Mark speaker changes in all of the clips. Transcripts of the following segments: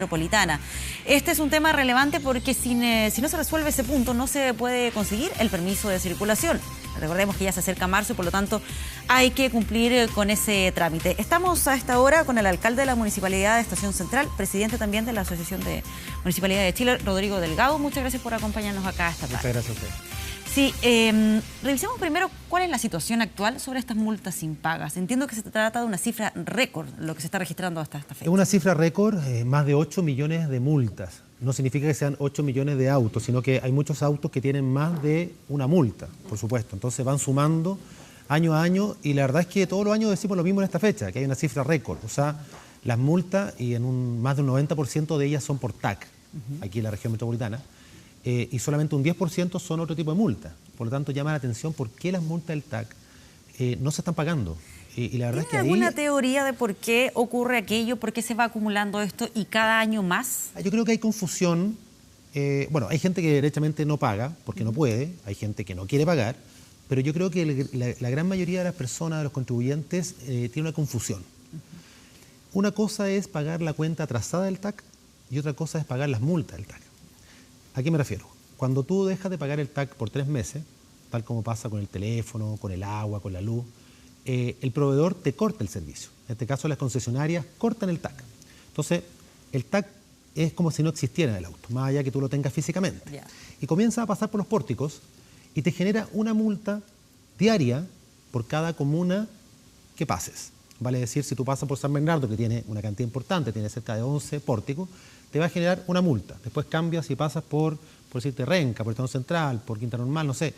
Speaker 1: Metropolitana. Este es un tema relevante porque si no se resuelve ese punto no se puede conseguir el permiso de circulación. Recordemos que ya se acerca marzo y por lo tanto hay que cumplir con ese trámite. Estamos a esta hora con el alcalde de la Municipalidad de Estación Central, presidente también de la Asociación de Municipalidades de Chile, Rodrigo Delgado. Muchas gracias por acompañarnos acá esta tarde.
Speaker 2: Muchas gracias a usted.
Speaker 1: Sí, revisemos primero cuál es la situación actual sobre estas multas impagas. Entiendo que se trata de una cifra récord, lo que se está registrando hasta esta fecha.
Speaker 2: Es una cifra récord, más de 8 millones de multas. No significa que sean 8 millones de autos, sino que hay muchos autos que tienen más de una multa, por supuesto. Entonces van sumando año a año y la verdad es que todos los años decimos lo mismo en esta fecha, que hay una cifra récord. O sea, las multas, y en más de un 90% de ellas son por TAC, aquí en la región metropolitana. Y solamente un 10% son otro tipo de multa. Por lo tanto, llama la atención por qué las multas del TAC no se están pagando. Y la verdad es que
Speaker 1: ¿Tiene alguna teoría de por qué ocurre aquello, por qué se va acumulando esto y cada año más?
Speaker 2: Yo creo que hay confusión. Bueno, hay gente que derechamente no paga porque no puede, hay gente que no quiere pagar, pero yo creo que la gran mayoría de las personas, de los contribuyentes, tiene una confusión. Una cosa es pagar la cuenta atrasada del TAC y otra cosa es pagar las multas del TAC. ¿A qué me refiero? Cuando tú dejas de pagar el TAC por 3 meses, tal como pasa con el teléfono, con el agua, con la luz, el proveedor te corta el servicio. En este caso, las concesionarias cortan el TAC. Entonces, el TAC es como si no existiera en el auto, más allá que tú lo tengas físicamente.
Speaker 1: Yeah.
Speaker 2: Y comienza a pasar por los pórticos y te genera una multa diaria por cada comuna que pases. Vale decir, si tú pasas por San Bernardo, que tiene una cantidad importante, tiene cerca de 11 pórticos, te va a generar una multa. Después cambias si pasas por decirte Renca, por Estación Central, por Quinta Normal, no sé.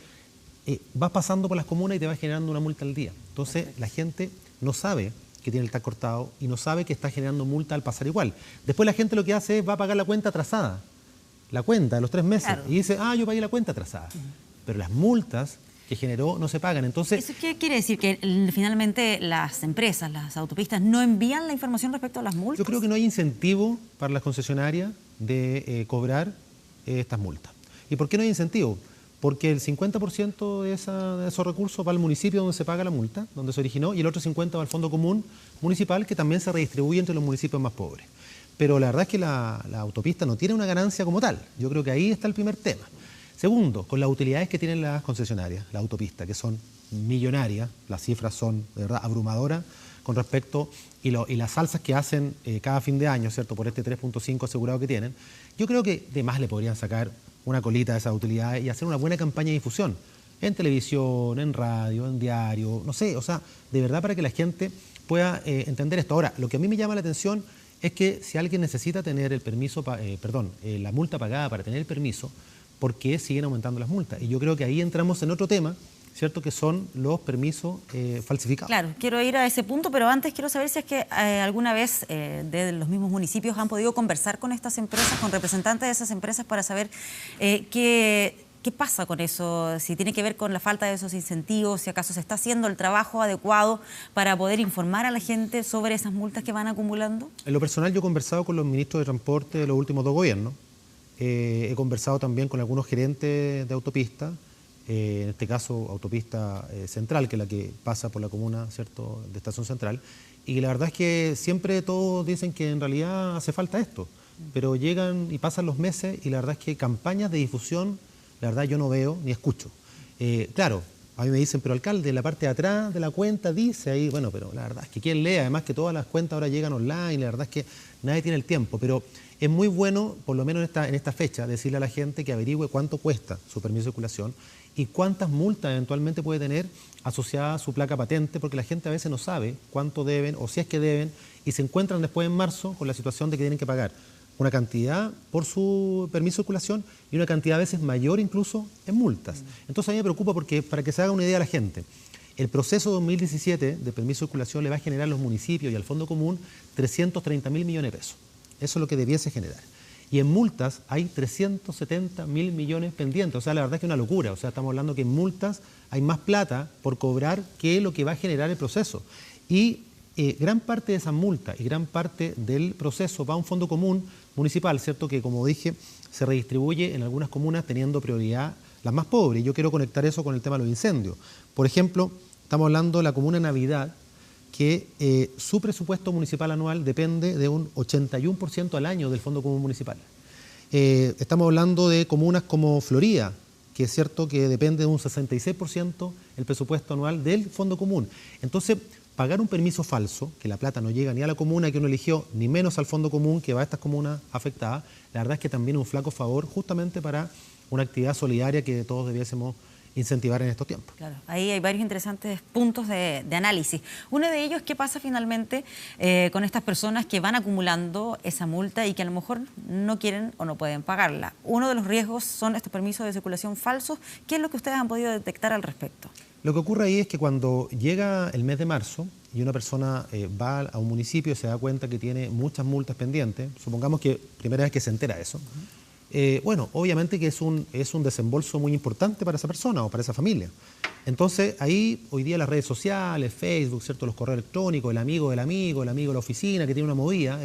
Speaker 2: Vas pasando por las comunas y te va generando una multa al día. Entonces, la gente no sabe que tiene el TAC cortado y no sabe que está generando multa al pasar igual. Después la gente lo que hace es va a pagar la cuenta atrasada, la cuenta de los 3 meses, claro. Y dice, yo pagué la cuenta atrasada. Pero las multas que generó no se pagan. Entonces,
Speaker 1: ¿eso qué quiere decir? ¿Que finalmente las empresas, las autopistas, no envían la información respecto a las multas?
Speaker 2: Yo creo que no hay incentivo para las concesionarias de cobrar estas multas. ¿Y por qué no hay incentivo? Porque el 50% de esos recursos va al municipio donde se paga la multa, donde se originó, y el otro 50% va al Fondo Común Municipal, que también se redistribuye entre los municipios más pobres. Pero la verdad es que la autopista no tiene una ganancia como tal. Yo creo que ahí está el primer tema. Segundo, con las utilidades que tienen las concesionarias, la autopista, que son millonarias, las cifras son de verdad abrumadoras con respecto, y las alzas que hacen cada fin de año, ¿cierto?, por este 3.5 asegurado que tienen, yo creo que de más le podrían sacar una colita de esas utilidades y hacer una buena campaña de difusión en televisión, en radio, en diario, no sé, o sea, de verdad para que la gente pueda entender esto. Ahora, lo que a mí me llama la atención es que si alguien necesita tener el permiso, la multa pagada para tener el permiso, ¿por qué siguen aumentando las multas? Y yo creo que ahí entramos en otro tema, ¿cierto?, que son los permisos falsificados.
Speaker 1: Claro, quiero ir a ese punto, pero antes quiero saber si es que alguna vez de los mismos municipios han podido conversar con estas empresas, con representantes de esas empresas para saber qué pasa con eso, si tiene que ver con la falta de esos incentivos, si acaso se está haciendo el trabajo adecuado para poder informar a la gente sobre esas multas que van acumulando.
Speaker 2: En lo personal, yo he conversado con los ministros de transporte de los últimos 2 gobiernos. He conversado también con algunos gerentes de autopistas, en este caso Autopista Central, que es la que pasa por la comuna, ¿cierto?, de Estación Central, y la verdad es que siempre todos dicen que en realidad hace falta esto, pero llegan y pasan los meses y la verdad es que campañas de difusión, la verdad yo no veo ni escucho. Claro, a mí me dicen, pero alcalde, en la parte de atrás de la cuenta dice ahí, bueno, pero la verdad es que quién lee, además que todas las cuentas ahora llegan online, la verdad es que nadie tiene el tiempo, pero es muy bueno, por lo menos en esta fecha, decirle a la gente que averigüe cuánto cuesta su permiso de circulación y cuántas multas eventualmente puede tener asociada a su placa patente, porque la gente a veces no sabe cuánto deben o si es que deben y se encuentran después en marzo con la situación de que tienen que pagar una cantidad por su permiso de circulación y una cantidad a veces mayor incluso en multas. Entonces a mí me preocupa porque, para que se haga una idea a la gente, el proceso 2017 de permiso de circulación le va a generar a los municipios y al Fondo Común 330.000 millones de pesos. Eso es lo que debiese generar. Y en multas hay 370.000 millones pendientes. O sea, la verdad es que es una locura. O sea, estamos hablando que en multas hay más plata por cobrar que lo que va a generar el proceso. Y gran parte de esas multas y gran parte del proceso va a un fondo común municipal, ¿cierto?, que como dije, se redistribuye en algunas comunas teniendo prioridad las más pobres. Y yo quiero conectar eso con el tema de los incendios. Por ejemplo, estamos hablando de la comuna Navidad, que su presupuesto municipal anual depende de un 81% al año del Fondo Común Municipal. Estamos hablando de comunas como Florida, que es cierto que depende de un 66% el presupuesto anual del Fondo Común. Entonces, pagar un permiso falso, que la plata no llega ni a la comuna que uno eligió, ni menos al Fondo Común que va a estas comunas afectadas, la verdad es que también es un flaco favor justamente para una actividad solidaria que todos debiésemos incentivar en estos tiempos.
Speaker 1: Claro, ahí hay varios interesantes puntos de análisis. Uno de ellos es qué pasa finalmente con estas personas que van acumulando esa multa y que a lo mejor no quieren o no pueden pagarla. Uno de los riesgos son estos permisos de circulación falsos. ¿Qué es lo que ustedes han podido detectar al respecto?
Speaker 2: Lo que ocurre ahí es que cuando llega el mes de marzo y una persona va a un municipio y se da cuenta que tiene muchas multas pendientes, supongamos que primera vez que se entera de eso, bueno, obviamente que es un desembolso muy importante para esa persona o para esa familia. Entonces, ahí hoy día las redes sociales, Facebook, ¿cierto? Los correos electrónicos, el amigo del amigo, el amigo de la oficina que tiene una movida,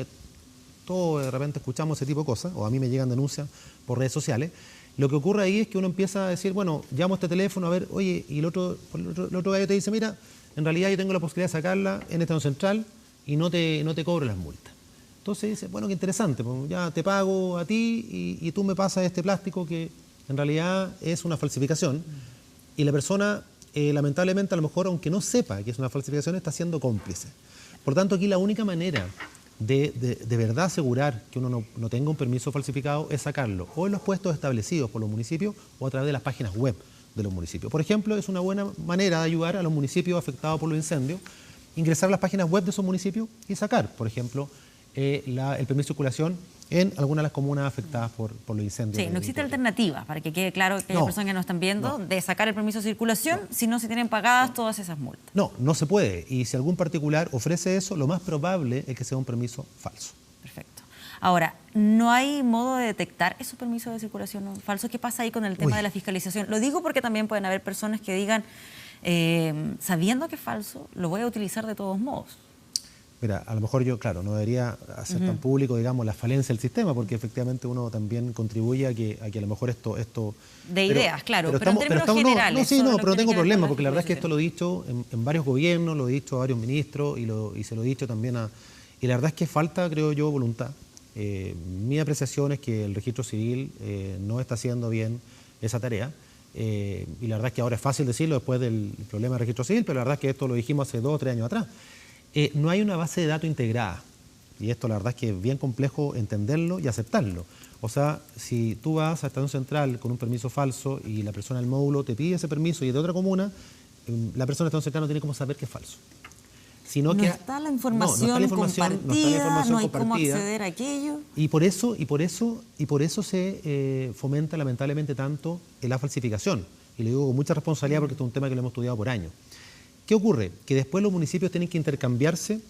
Speaker 2: todo de repente escuchamos ese tipo de cosas, o a mí me llegan denuncias por redes sociales. Lo que ocurre ahí es que uno empieza a decir, bueno, llamo a este teléfono, a ver, oye, y el otro gallo te dice, mira, en realidad yo tengo la posibilidad de sacarla en estación central y no te cobro las multas. Entonces dice, bueno, qué interesante, pues ya te pago a ti y tú me pasas este plástico que en realidad es una falsificación. Y la persona, lamentablemente, a lo mejor, aunque no sepa que es una falsificación, está siendo cómplice. Por tanto, aquí la única manera de verdad asegurar que uno no tenga un permiso falsificado es sacarlo o en los puestos establecidos por los municipios o a través de las páginas web de los municipios. Por ejemplo, es una buena manera de ayudar a los municipios afectados por los incendios, ingresar a las páginas web de esos municipios y sacar, por ejemplo, el permiso de circulación en algunas de las comunas afectadas por los incendios.
Speaker 1: Sí, no existe alternativa, para que quede claro que hay personas que nos están viendo, de sacar el permiso de circulación si no se tienen pagadas todas esas multas.
Speaker 2: No se puede. Y si algún particular ofrece eso, lo más probable es que sea un permiso falso.
Speaker 1: Perfecto. Ahora, ¿no hay modo de detectar esos permisos de circulación falsos? ¿Qué pasa ahí con el tema de la fiscalización? Lo digo porque también pueden haber personas que digan, sabiendo que es falso, lo voy a utilizar de todos modos.
Speaker 2: Mira, a lo mejor yo, claro, no debería hacer tan público, digamos, la falencia del sistema, porque efectivamente uno también contribuye a que a lo mejor esto
Speaker 1: de ideas, claro, pero en términos generales.
Speaker 2: Pero no tengo problema, porque la verdad es que esto lo he dicho en varios gobiernos, lo he dicho a varios ministros y se lo he dicho también y la verdad es que falta, creo yo, voluntad. Mi apreciación es que el registro civil no está haciendo bien esa tarea. Y la verdad es que ahora es fácil decirlo después del problema del registro civil, pero la verdad es que esto lo dijimos hace 2 o 3 años atrás. No hay una base de datos integrada y esto la verdad es que es bien complejo entenderlo y aceptarlo. O sea, si tú vas a estación central con un permiso falso y la persona del módulo te pide ese permiso y es de otra comuna, la persona de estación central no tiene cómo saber que es falso. Sino
Speaker 1: no
Speaker 2: que
Speaker 1: está la información compartida, no hay cómo acceder a aquello.
Speaker 2: Y por eso se fomenta lamentablemente tanto la falsificación. Y lo digo con mucha responsabilidad porque esto es un tema que lo hemos estudiado por años. ¿Qué ocurre? Que después los municipios tienen que intercambiarse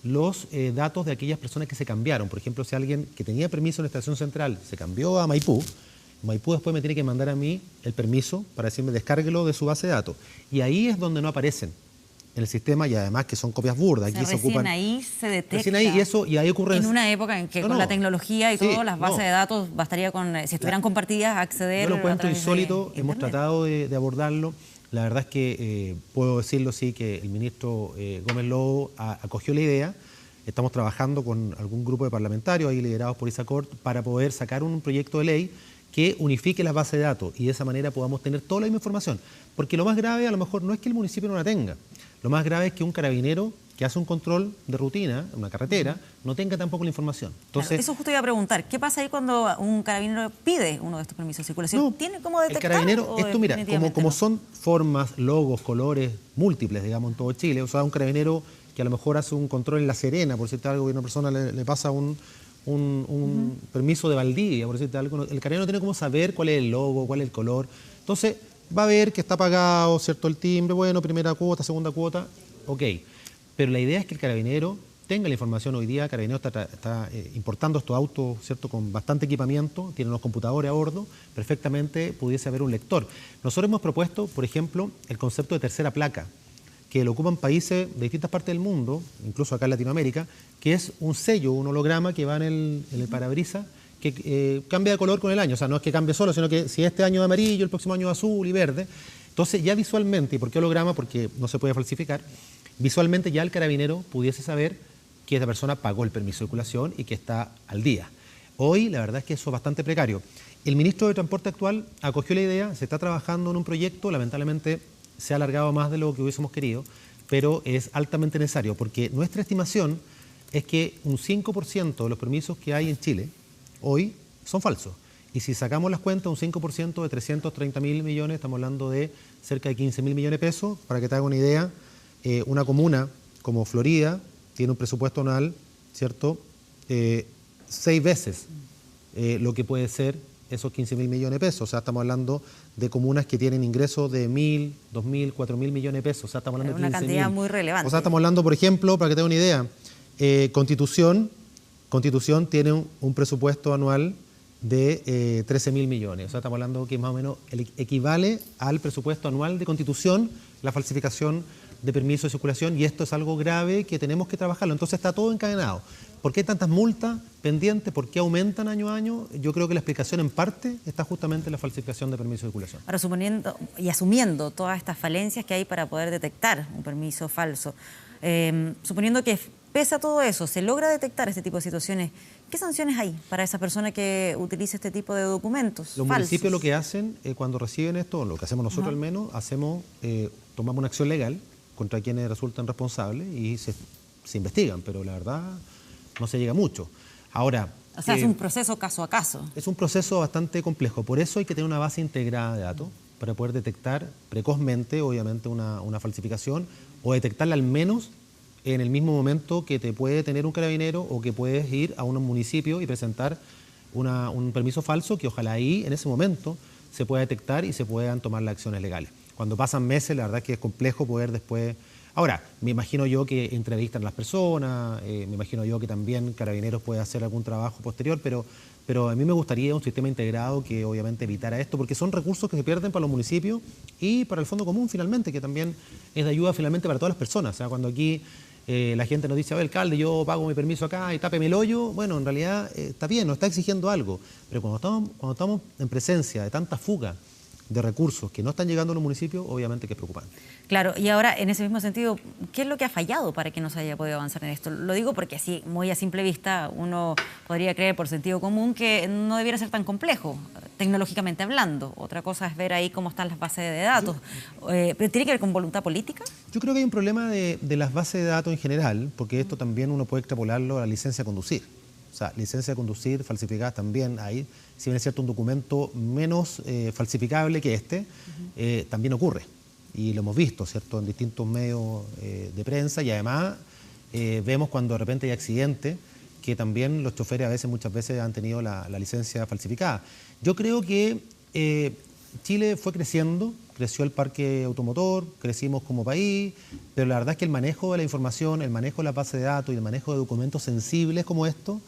Speaker 2: los datos de aquellas personas que se cambiaron. Por ejemplo, si alguien que tenía permiso en la estación central se cambió a Maipú después me tiene que mandar a mí el permiso para decirme descárguelo de su base de datos. Y ahí es donde no aparecen en el sistema y además que son copias burdas. Aquí se ocupan,
Speaker 1: ahí se detecta.
Speaker 2: Recién ahí, y ahí ocurre
Speaker 1: en una época en que con la tecnología y todo, las bases de datos bastaría con, si estuvieran compartidas, acceder.
Speaker 2: Yo lo encuentro insólito, hemos tratado de abordarlo. La verdad es que puedo decirlo sí, que el ministro Gómez Lobo acogió la idea. Estamos trabajando con algún grupo de parlamentarios ahí liderados por ISACORT para poder sacar un proyecto de ley que unifique las bases de datos y de esa manera podamos tener toda la misma información. Porque lo más grave a lo mejor no es que el municipio no la tenga. Lo más grave es que un carabinero que hace un control de rutina en una carretera no tenga tampoco la información. Entonces,
Speaker 1: claro, eso justo iba a preguntar. ¿Qué pasa ahí cuando un carabinero pide uno de estos permisos de circulación?
Speaker 2: No,
Speaker 1: ¿tiene cómo detectar?
Speaker 2: El carabinero, esto mira, como son formas, logos, colores múltiples, digamos, en todo Chile. O sea, un carabinero que a lo mejor hace un control en La Serena, por decirte algo, y una persona le pasa un permiso de Valdivia, por decirte algo. El carabinero tiene cómo saber cuál es el logo, cuál es el color. Entonces, va a ver que está pagado, ¿cierto? El timbre, bueno, primera cuota, segunda cuota, ok. Pero la idea es que el carabinero tenga la información. Hoy día el carabinero está importando estos autos, ¿cierto? Con bastante equipamiento, tienen los computadores a bordo, perfectamente pudiese haber un lector. Nosotros hemos propuesto, por ejemplo, el concepto de tercera placa, que lo ocupan países de distintas partes del mundo, incluso acá en Latinoamérica, que es un sello, un holograma que va en el parabrisas, que cambia de color con el año. O sea, no es que cambie solo, sino que si este año es amarillo, el próximo año es azul y verde. Entonces, ya visualmente, ¿y por qué holograma? Porque no se puede falsificar. visualmente ya el carabinero pudiese saber que esta persona pagó el permiso de circulación y que está al día. Hoy la verdad es que eso es bastante precario. El ministro de Transporte actual acogió la idea, se está trabajando en un proyecto, lamentablemente se ha alargado más de lo que hubiésemos querido, pero es altamente necesario porque nuestra estimación es que un 5% de los permisos que hay en Chile hoy son falsos. Y si sacamos las cuentas, un 5% de 330.000 millones, estamos hablando de cerca de 15.000 millones de pesos. Para que te haga una idea, una comuna como Florida tiene un presupuesto anual, ¿cierto?, 6 veces lo que puede ser esos 15.000 millones de pesos. O sea, estamos hablando de comunas que tienen ingresos de 1.000, 2.000, 4.000 millones de pesos. O sea, estamos hablando de 15.000.
Speaker 1: Una cantidad muy relevante.
Speaker 2: O sea, estamos hablando, por ejemplo, para que te haga una idea, Constitución tiene un presupuesto anual de 13.000 millones. O sea, estamos hablando que más o menos equivale al presupuesto anual de Constitución la falsificación de permisos de circulación, y esto es algo grave que tenemos que trabajarlo. Entonces está todo encadenado. ¿Por qué hay tantas multas pendientes? ¿Por qué aumentan año a año? Yo creo que la explicación en parte está justamente en la falsificación de permisos de circulación.
Speaker 1: Ahora, suponiendo y asumiendo todas estas falencias que hay para poder detectar un permiso falso, suponiendo que pese a todo eso se logra detectar este tipo de situaciones, ¿qué sanciones hay para esa persona que utilice este tipo de documentos
Speaker 2: Los
Speaker 1: falsos?
Speaker 2: municipios lo que hacen cuando reciben esto, lo que hacemos nosotros al menos, tomamos una acción legal contra quienes resultan responsables y se investigan, pero la verdad no se llega mucho. Ahora,
Speaker 1: o sea, es un proceso caso a caso.
Speaker 2: Es un proceso bastante complejo, por eso hay que tener una base integrada de datos para poder detectar precozmente, obviamente, una falsificación, o detectarla al menos en el mismo momento que te puede tener un carabinero o que puedes ir a un municipio y presentar un permiso falso, que ojalá ahí, en ese momento, se pueda detectar y se puedan tomar las acciones legales. Cuando pasan meses, la verdad es que es complejo poder después... Ahora, me imagino yo que entrevistan a las personas, me imagino yo que también Carabineros puede hacer algún trabajo posterior, pero a mí me gustaría un sistema integrado que obviamente evitara esto, porque son recursos que se pierden para los municipios y para el Fondo Común finalmente, que también es de ayuda finalmente para todas las personas. O sea, cuando aquí la gente nos dice, a ver, alcalde, yo pago mi permiso acá y tápeme el hoyo, bueno, en realidad está bien, nos está exigiendo algo, pero cuando estamos en presencia de tanta fuga de recursos que no están llegando a los municipios, obviamente que es preocupante.
Speaker 1: Claro, y ahora, en ese mismo sentido, ¿qué es lo que ha fallado para que no se haya podido avanzar en esto? Lo digo porque así, muy a simple vista, uno podría creer por sentido común que no debiera ser tan complejo, tecnológicamente hablando. Otra cosa es ver ahí cómo están las bases de datos. ¿Pero tiene que ver con voluntad política?
Speaker 2: Yo creo que hay un problema de las bases de datos en general, porque esto también uno puede extrapolarlo a la licencia de conducir. O sea, licencia de conducir falsificada también hay. Si bien es cierto un documento menos falsificable que este, también ocurre. Y lo hemos visto, ¿cierto?, en distintos medios de prensa, y además vemos cuando de repente hay accidentes que también los choferes muchas veces han tenido la licencia falsificada. Yo creo que Chile fue creciendo, creció el parque automotor, crecimos como país, pero la verdad es que el manejo de la información, el manejo de la base de datos y el manejo de documentos sensibles como esto,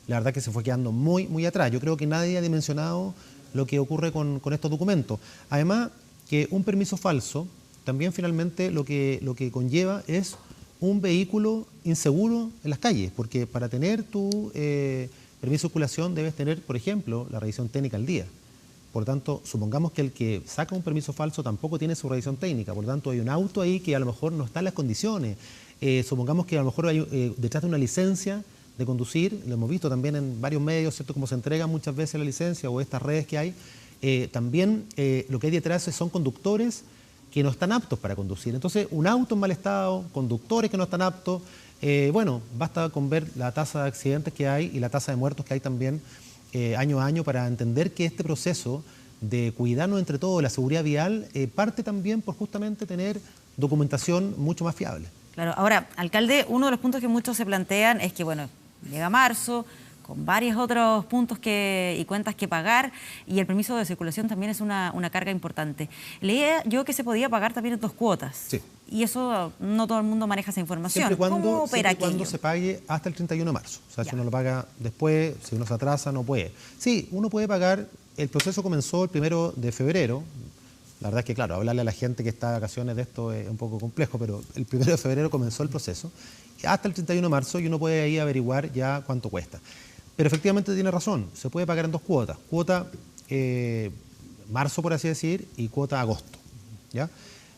Speaker 2: la verdad que se fue quedando muy, muy atrás. Yo creo que nadie ha dimensionado lo que ocurre con estos documentos. Además, que un permiso falso también finalmente lo que conlleva es un vehículo inseguro en las calles, porque para tener tu permiso de circulación debes tener, por ejemplo, la revisión técnica al día. Por lo tanto, supongamos que el que saca un permiso falso tampoco tiene su revisión técnica, por lo tanto hay un auto ahí que a lo mejor no está en las condiciones. Supongamos que a lo mejor hay detrás de una licencia de conducir, lo hemos visto también en varios medios, ¿cierto?, cómo se entrega muchas veces la licencia o estas redes que hay, también lo que hay detrás son conductores que no están aptos para conducir. Entonces, un auto en mal estado, conductores que no están aptos, bueno, basta con ver la tasa de accidentes que hay y la tasa de muertos que hay también año a año para entender que este proceso de cuidarnos entre todos, la seguridad vial, parte también por justamente tener documentación mucho más fiable.
Speaker 1: Claro, ahora, alcalde, uno de los puntos que muchos se plantean es que, bueno, llega marzo, con varios otros puntos y cuentas que pagar, y el permiso de circulación también es una carga importante. Leía yo que se podía pagar también en 2 cuotas.
Speaker 2: Sí.
Speaker 1: Y eso no todo el mundo maneja esa información.
Speaker 2: ¿Cómo opera aquello? Cuando se pague hasta el 31 de marzo. O sea, si uno lo paga después, si uno se atrasa, no puede. Sí, uno puede pagar. El proceso comenzó el 1 de febrero. La verdad es que, claro, hablarle a la gente que está de vacaciones de esto es un poco complejo, pero el 1 de febrero comenzó el proceso. Hasta el 31 de marzo y uno puede ahí averiguar ya cuánto cuesta. Pero efectivamente tiene razón, se puede pagar en 2 cuotas. Cuota marzo, por así decir, y cuota agosto, ¿ya?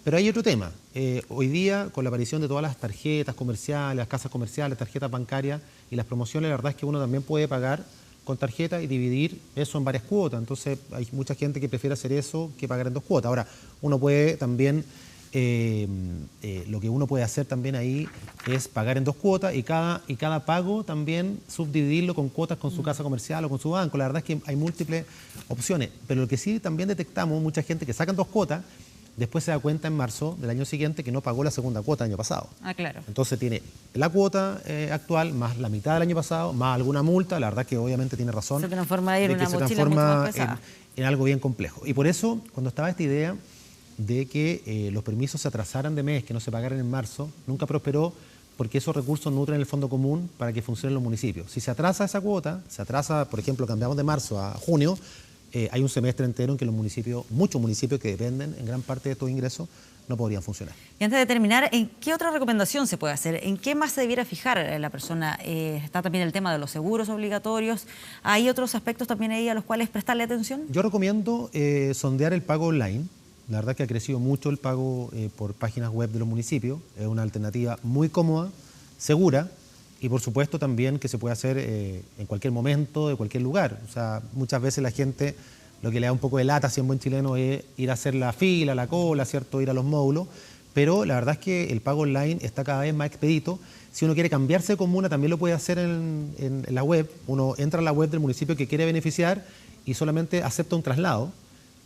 Speaker 2: Pero hay otro tema. Hoy día, con la aparición de todas las tarjetas comerciales, las casas comerciales, tarjetas bancarias y las promociones, la verdad es que uno también puede pagar con tarjeta y dividir eso en varias cuotas. Entonces, hay mucha gente que prefiere hacer eso que pagar en 2 cuotas. Ahora, uno puede también, lo que uno puede hacer también ahí es pagar en 2 cuotas y cada pago también subdividirlo con cuotas con su casa comercial o con su banco. La verdad es que hay múltiples opciones. Pero lo que sí también detectamos, mucha gente que sacan 2 cuotas, después se da cuenta en marzo del año siguiente que no pagó la segunda cuota del año pasado.
Speaker 1: Ah, claro.
Speaker 2: Entonces tiene la cuota actual más la mitad del año pasado, más alguna multa. La verdad que obviamente tiene razón.
Speaker 1: Se transforma en una
Speaker 2: se
Speaker 1: mochila
Speaker 2: transforma
Speaker 1: mucho más pesada.
Speaker 2: en algo bien complejo. Y por eso, cuando estaba esta idea de que los permisos se atrasaran de mes, que no se pagaran en marzo, nunca prosperó porque esos recursos nutren el fondo común para que funcionen los municipios. Si se atrasa esa cuota, se atrasa, por ejemplo, cambiamos de marzo a junio, hay un semestre entero en que los municipios, muchos municipios que dependen en gran parte de estos ingresos, no podrían funcionar.
Speaker 1: Y antes de terminar, ¿en qué otra recomendación se puede hacer? ¿En qué más se debiera fijar la persona? Está también el tema de los seguros obligatorios. ¿Hay otros aspectos también ahí a los cuales prestarle atención?
Speaker 2: Yo recomiendo sondear el pago online. La verdad que ha crecido mucho el pago por páginas web de los municipios. Es una alternativa muy cómoda, segura y por supuesto también que se puede hacer en cualquier momento, de cualquier lugar. O sea, muchas veces la gente lo que le da un poco de lata, si en buen chileno, es ir a hacer la fila, la cola, ¿cierto? Ir a los módulos. Pero la verdad es que el pago online está cada vez más expedito. Si uno quiere cambiarse de comuna, también lo puede hacer en la web. Uno entra a la web del municipio que quiere beneficiar y solamente acepta un traslado.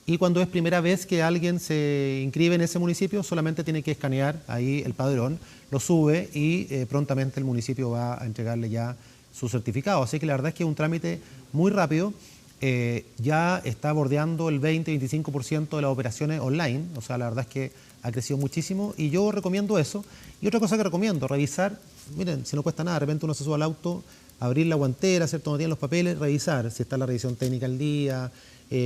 Speaker 2: Y cuando es primera vez que alguien se inscribe en ese municipio, solamente tiene que escanear ahí el padrón, lo sube y prontamente el municipio va a entregarle ya su certificado. Así que la verdad es que es un trámite muy rápido. Ya está bordeando el 20-25% de las operaciones online. O sea, la verdad es que ha crecido muchísimo y yo recomiendo eso. Y otra cosa que recomiendo, revisar, miren, si no cuesta nada, de repente uno se sube al auto, abrir la guantera, ¿cierto? No tienen los papeles, revisar si está la revisión técnica al día,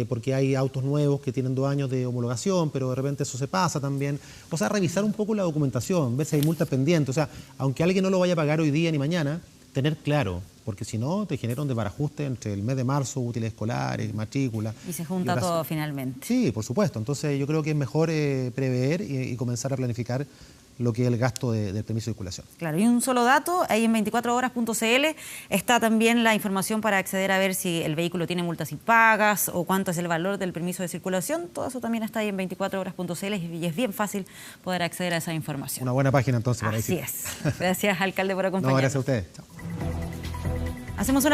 Speaker 2: porque hay autos nuevos que tienen 2 años de homologación, pero de repente eso se pasa también. O sea, revisar un poco la documentación, ver si hay multas pendientes. O sea, aunque alguien no lo vaya a pagar hoy día ni mañana, tener claro, porque si no te genera un desbarajuste entre el mes de marzo, útiles escolares, matrícula.
Speaker 1: Y se junta todo finalmente.
Speaker 2: Sí, por supuesto. Entonces yo creo que es mejor prever y comenzar a planificar lo que es el gasto del permiso de circulación.
Speaker 1: Claro, y un solo dato, ahí en 24horas.cl está también la información para acceder a ver si el vehículo tiene multas impagas o cuánto es el valor del permiso de circulación. Todo eso también está ahí en 24horas.cl y es bien fácil poder acceder a esa información.
Speaker 2: Una buena página entonces para
Speaker 1: Así es. Gracias, alcalde, por acompañarnos.
Speaker 2: No, gracias a ustedes. Chao.
Speaker 1: Hacemos una